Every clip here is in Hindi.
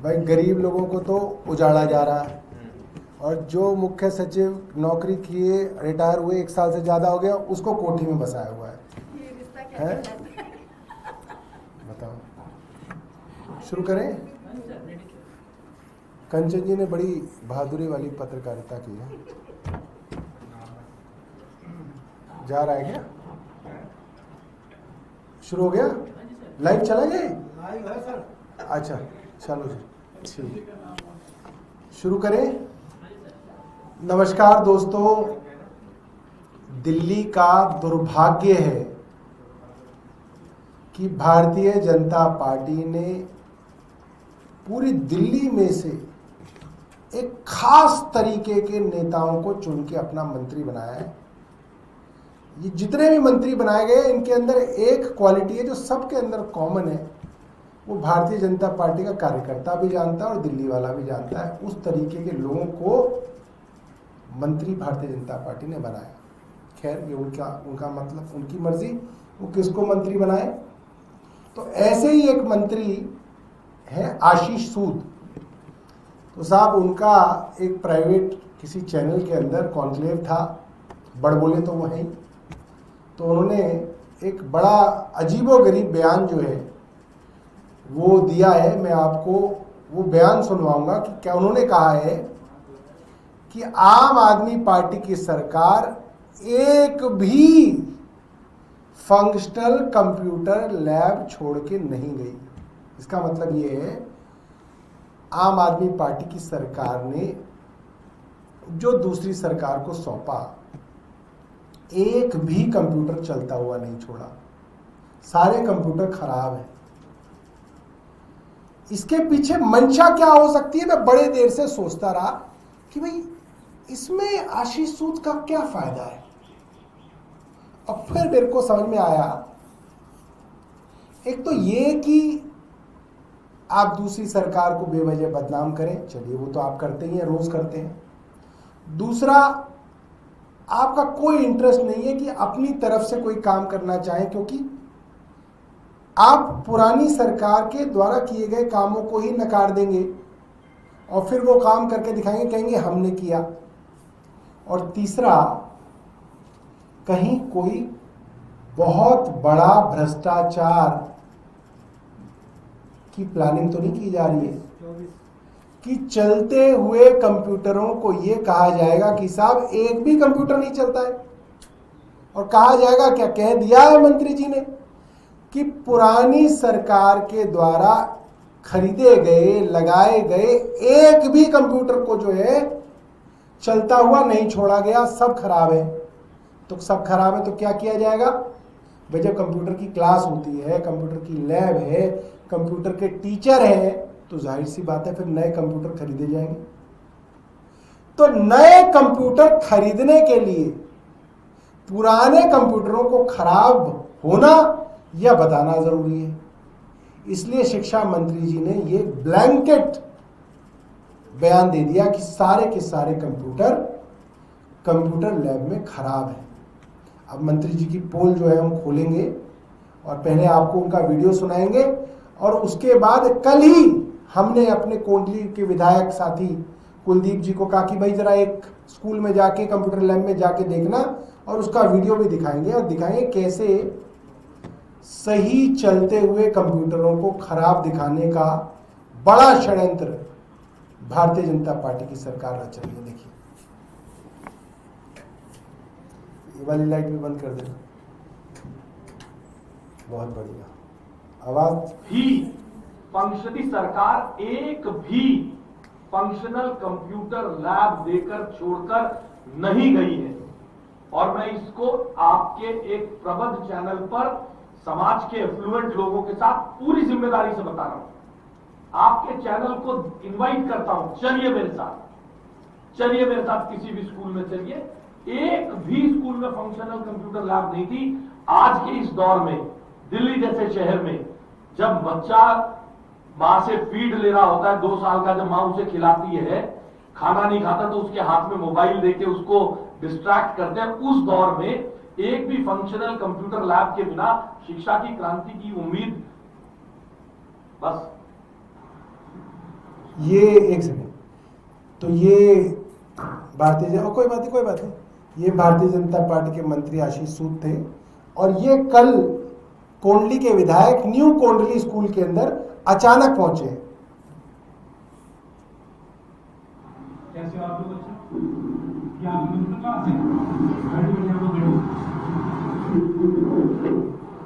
भाई गरीब लोगों को तो उजाड़ा जा रहा है, और जो मुख्य सचिव नौकरी किए रिटायर हुए 1 साल से ज़्यादा हो गया उसको कोठी में बसाया हुआ है। बताओ, शुरू करें। कंचन जी ने बड़ी बहादुरी वाली पत्रकारिता की है। जा रहा है क्या? शुरू हो गया? लाइव चला गया? लाइव है सर। अच्छा चलो जी, ठीक, शुरू करें। नमस्कार दोस्तों, दिल्ली का दुर्भाग्य है कि भारतीय जनता पार्टी ने पूरी दिल्ली में से एक खास तरीके के नेताओं को चुन के अपना मंत्री बनाया है। ये जितने भी मंत्री बनाए गए इनके अंदर एक क्वालिटी है जो सबके अंदर कॉमन है, वो भारतीय जनता पार्टी का कार्यकर्ता भी जानता है और दिल्ली वाला भी जानता है। उस तरीके के लोगों को मंत्री भारतीय जनता पार्टी ने बनाया। खैर ये उनका मतलब, उनकी मर्जी, वो किसको मंत्री बनाए। तो ऐसे ही एक मंत्री है आशीष सूद। तो साहब उनका एक प्राइवेट किसी चैनल के अंदर कॉन्क्लेव था, बड़बोले तो वो हैं। तो उन्होंने एक बड़ा अजीबोगरीब बयान जो है वो दिया है। मैं आपको वो बयान सुनवाऊंगा कि क्या उन्होंने कहा है कि आम आदमी पार्टी की सरकार एक भी फंक्शनल कंप्यूटर लैब छोड़ के नहीं गई। इसका मतलब ये है, आम आदमी पार्टी की सरकार ने जो दूसरी सरकार को सौंपा, एक भी कंप्यूटर चलता हुआ नहीं छोड़ा। सारे कंप्यूटर खराब हैं। इसके पीछे मंशा क्या हो सकती है? मैं बड़े देर से सोचता रहा कि भाई इसमें आशीष सूद का क्या फायदा है। अब फिर मेरे को समझ में आया, एक तो ये कि आप दूसरी सरकार को बेवजह बदनाम करें, चलिए वो तो आप करते ही हैं, रोज करते हैं। दूसरा, आपका कोई इंटरेस्ट नहीं है कि अपनी तरफ से कोई काम करना चाहें, क्योंकि आप पुरानी सरकार के द्वारा किए गए कामों को ही नकार देंगे और फिर वो काम करके दिखाएंगे, कहेंगे हमने किया। और तीसरा, कहीं कोई बहुत बड़ा भ्रष्टाचार की प्लानिंग तो नहीं की जा रही है कि चलते हुए कंप्यूटरों को ये कहा जाएगा कि साहब एक भी कंप्यूटर नहीं चलता है, और कहा जाएगा, क्या कह दिया है मंत्री जी ने, कि पुरानी सरकार के द्वारा खरीदे गए, लगाए गए एक भी कंप्यूटर को जो है चलता हुआ नहीं छोड़ा गया, सब खराब है। तो सब खराब है तो क्या किया जाएगा भाई? जब कंप्यूटर की क्लास होती है, कंप्यूटर की लैब है, कंप्यूटर के टीचर हैं, तो जाहिर सी बात है फिर नए कंप्यूटर खरीदे जाएंगे। तो नए कंप्यूटर खरीदने के लिए पुराने कंप्यूटरों को खराब होना यह बताना जरूरी है। इसलिए शिक्षा मंत्री जी ने ये ब्लैंकेट बयान दे दिया कि सारे के सारे कंप्यूटर लैब में खराब है। अब मंत्री जी की पोल जो है हम खोलेंगे और पहले आपको उनका वीडियो सुनाएंगे, और उसके बाद कल ही हमने अपने कोंडली के विधायक साथी कुलदीप जी को कहा कि भाई जरा एक स्कूल में जाके, कंप्यूटर लैब में जाके देखना, और उसका वीडियो भी दिखाएंगे और दिखाएंगे कैसे सही चलते हुए कंप्यूटरों को खराब दिखाने का बड़ा षड्यंत्र भारतीय जनता पार्टी की सरकार रच रही है। देखिए, ये वाली लाइट भी बंद कर देना। बहुत बढ़िया आवाज। भी फंक्शनली सरकार एक भी फंक्शनल कंप्यूटर लैब देकर छोड़कर नहीं गई है। और मैं इसको आपके एक प्रबुद्ध चैनल पर समाज के एफ्लुएंट लोगों के साथ पूरी जिम्मेदारी से बता रहा हूं। आपके चैनल को इनवाइट करता हूं, चलिए मेरे साथ किसी भी स्कूल में चलिए। एक भी स्कूल में फंक्शनल कंप्यूटर लैब नहीं थी। आज के इस दौर में दिल्ली जैसे शहर में जब बच्चा मां से फीड ले रहा होता है, 2 साल का, जब मां उसे खिलाती है, खाना नहीं खाता तो उसके हाथ में मोबाइल देके उसको डिस्ट्रैक्ट करते हैं, उस दौर में एक भी फंक्शनल कंप्यूटर लैब के बिना शिक्षा की क्रांति की उम्मीद बस ये एक सेकंड, तो ये कोई बात नहीं, ये भारतीय जनता पार्टी के मंत्री आशीष सूद थे और ये कल कोंडली के विधायक न्यू कोंडली स्कूल के अंदर अचानक पहुंचे। कैसे आप लोग क्या आप लोग क्लास है गाड़ी में आप लोग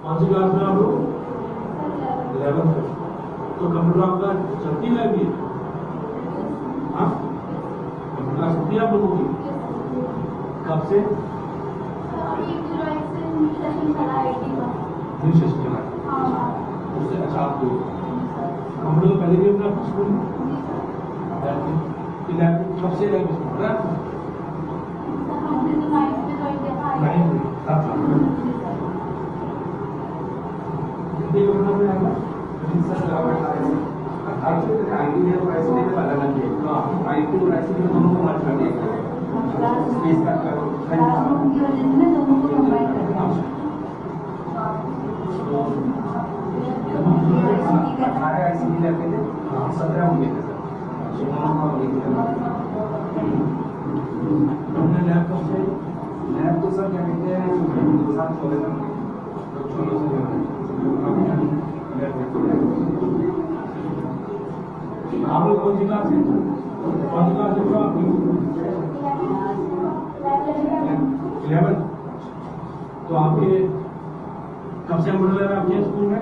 कौन सी क्लास में आप लोग 11th तो कंप्यूटर आपका चलती है अभी हाँ कंप्यूटर क्लास होती है आप लोगों की कब से न्यू सेशन चला उससे अच्छा आपको कंप्यूटर तो पहले भी अपना स्कूल में कब से लैब तो सर क्या कहते हैं आप लोग कौन सी क्लास है आपकी 11th तो आपके कब से कंप्यूटर लैब आपके स्कूल में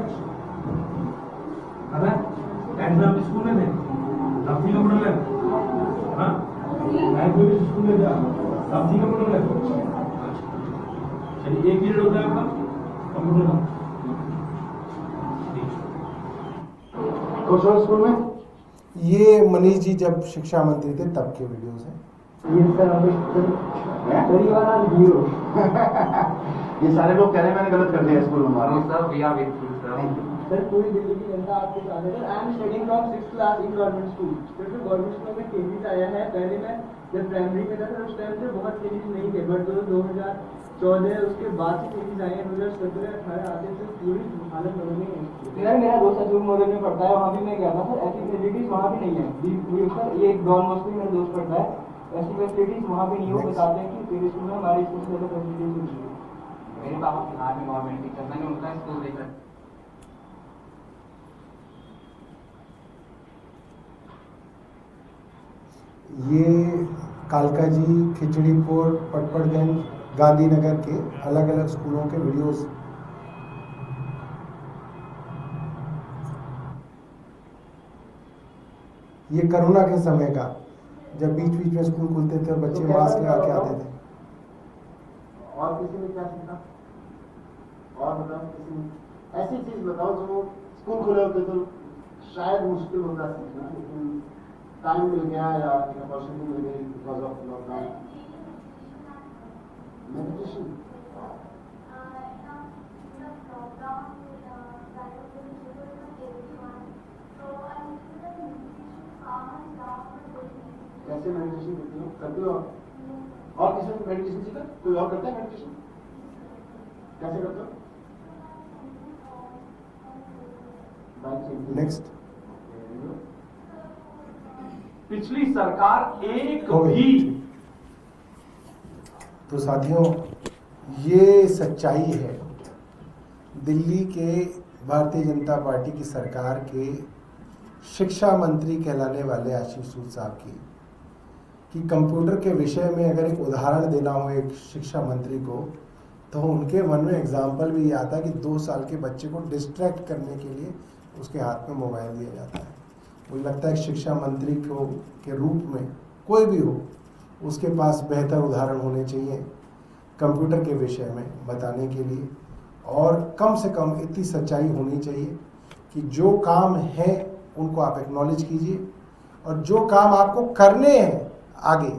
पता है 10th में आपके स्कूल में थे तब थी कंप्यूटर लैब हाँ 9th में भी स्कूल में था तब थी कंप्यूटर लैब चलिए एक पीरियड होता है आपका कंप्यूटर का कौन सा स्कूल में ये मनीष जी जब शिक्षा मंत्री थे तब के वीडियोस हैं। ये सर वाला हीरो ये सारे लोग कह रहे हैं मैंने गलत कर दिया स्कूल में हमारा sir we are with you sir पूरी दिल्ली की जनता आपके साथ है। I am studying from 6th class in government school. फिर गवर्नमेंट स्कूल में केसेस आया है। पहले मैं जब प्राइमरी में था सर उस टाइम से बहुत केसेस नहीं थे, बट 2014 उसके बाद से केसेस आए हैं। 2017 18 आते थे पूरी हालत बदल गई है। यार मेरा दोस्त अशोक मॉडल में पढ़ता है, वहाँ भी मैं गया था सर। ऐसी फैसिलिटीज वहाँ भी नहीं है सर। ये डॉन मॉस्को मेरा दोस्त पढ़ता है, ऐसी फैसिलिटीज वहाँ भी नहीं हो। बताते हैं कि तेरे स्कूल में हमारे स्कूल से ज़्यादा फैसिलिटीज नहीं है। मेरे पापा बिहार में गवर्नमेंट टीचर, मैंने उनका स्कूल देखा। ये कालका जी, खिचड़ीपुर, पटपड़गंज, गांधीनगर के अलग अलग स्कूलों के वीडियोस। ये कोरोना के समय का, जब बीच बीच में स्कूल खुलते थे और बच्चे मास्क लगा के आते थे। और किसी ने क्या सीखा और बताओ, किसी ने ऐसी चीज बताओ जो स्कूल खुले होते तो शायद मुश्किल होता सीखना, लेकिन टाइम मिल गया या अपॉर्चुनिटी मिल गई बिकॉज ऑफ लॉकडाउन। मेडिटेशन कैसे मेडिटेशन करती हो और किसी ने मेडिटेशन सीखा? कोई और करता है मेडिटेशन? कैसे करते हो? नेक्स्ट। पिछली सरकार एक भी। तो साथियों, ये सच्चाई है दिल्ली के भारतीय जनता पार्टी की सरकार के शिक्षा मंत्री कहलाने वाले आशीष सूद साहब की, कि कंप्यूटर के विषय में अगर एक उदाहरण देना हो एक शिक्षा मंत्री को, तो उनके मन में एग्जाम्पल भी ये आता है कि 2 साल के बच्चे को डिस्ट्रैक्ट करने के लिए उसके हाथ में मोबाइल दिया जाता है। मुझे लगता है शिक्षा मंत्री को के रूप में कोई भी हो, उसके पास बेहतर उदाहरण होने चाहिए कंप्यूटर के विषय में बताने के लिए, और कम से कम इतनी सच्चाई होनी चाहिए कि जो काम है उनको आप एक्नॉलेज कीजिए, और जो काम आपको करने हैं आगे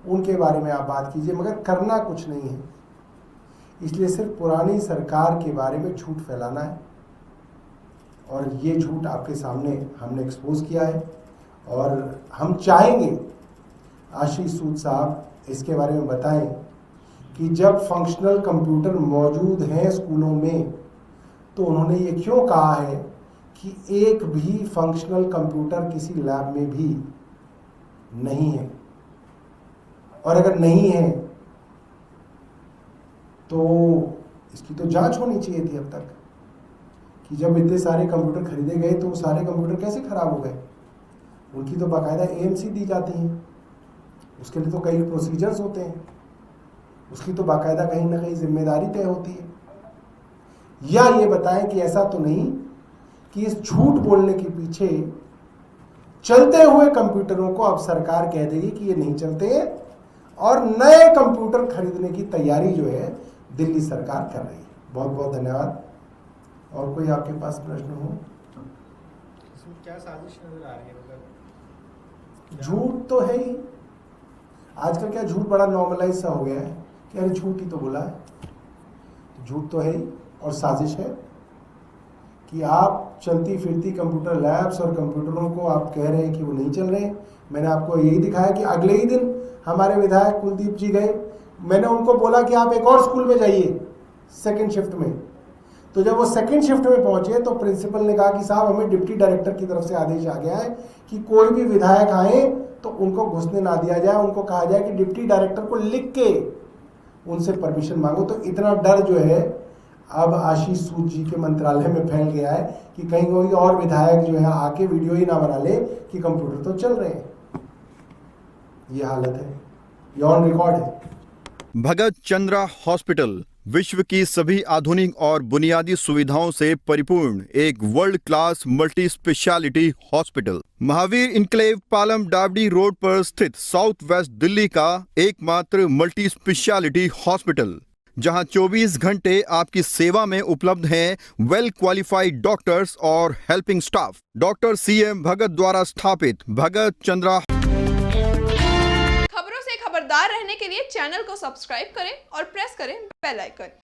उनके बारे में आप बात कीजिए, मगर करना कुछ नहीं है। इसलिए सिर्फ पुरानी सरकार के बारे में झूठ फैलाना है, और ये झूठ आपके सामने हमने एक्सपोज किया है। और हम चाहेंगे आशीष सूद साहब इसके बारे में बताएं कि जब फंक्शनल कंप्यूटर मौजूद हैं स्कूलों में, तो उन्होंने ये क्यों कहा है कि एक भी फंक्शनल कंप्यूटर किसी लैब में भी नहीं है, और अगर नहीं है तो इसकी तो जांच होनी चाहिए थी अब तक कि जब इतने सारे कंप्यूटर खरीदे गए तो सारे कंप्यूटर कैसे खराब हो गए। उनकी तो बाकायदा एएमसी दी जाती है, उसके लिए तो कई प्रोसीजर्स होते हैं, उसकी तो बाकायदा कहीं ना कहीं जिम्मेदारी तय होती है। या ये बताएं कि ऐसा तो नहीं कि इस झूठ बोलने के पीछे चलते हुए कंप्यूटरों को अब सरकार कह देगी कि ये नहीं चलते हैं और नए कंप्यूटर खरीदने की तैयारी जो है दिल्ली सरकार कर रही है। बहुत बहुत धन्यवाद। और कोई आपके पास प्रश्न हो? इसमें क्या साजिश नजर आ रही है? मतलब झूठ तो है ही, आजकल क्या झूठ बड़ा नॉर्मलाइज सा हो गया है कि अरे झूठ ही तो बोला है। झूठ तो है ही और साजिश है कि आप चलती फिरती कंप्यूटर लैब्स और कंप्यूटरों को आप कह रहे हैं कि वो नहीं चल रहे। मैंने आपको यही दिखाया कि अगले ही दिन हमारे विधायक कुलदीप जी गए, मैंने उनको बोला कि आप एक और स्कूल में जाइए सेकंड शिफ्ट में। तो जब वो सेकंड शिफ्ट में पहुंचे तो प्रिंसिपल ने कहा कि साहब हमें डिप्टी डायरेक्टर की तरफ से आदेश आ गया है कि कोई भी विधायक आए तो उनको घुसने ना दिया जाए, उनको कहा जाए कि डिप्टी डायरेक्टर को लिख के उनसे परमिशन मांगो। तो इतना डर जो है अब आशीष सूद जी के मंत्रालय में फैल गया है कि कहीं कोई और विधायक जो है आके वीडियो ही ना बना ले कि कंप्यूटर तो चल रहे हैं। ये हालत है, ये ऑन रिकॉर्ड है। भगत चंद्रा हॉस्पिटल विश्व की सभी आधुनिक और बुनियादी सुविधाओं से परिपूर्ण एक world class multi speciality hospital, Mahavir enclave Palam डावडी रोड पर स्थित साउथ वेस्ट दिल्ली का एकमात्र मल्टी स्पेशलिटी हॉस्पिटल, जहां 24 घंटे आपकी सेवा में उपलब्ध हैं वेल क्वालिफाइड डॉक्टर्स और हेल्पिंग स्टाफ। डॉक्टर CM भगत द्वारा स्थापित भगत चंद्रा। खबरों से खबरदार रहने के लिए चैनल को सब्सक्राइब करें और प्रेस करें बेल आइकन।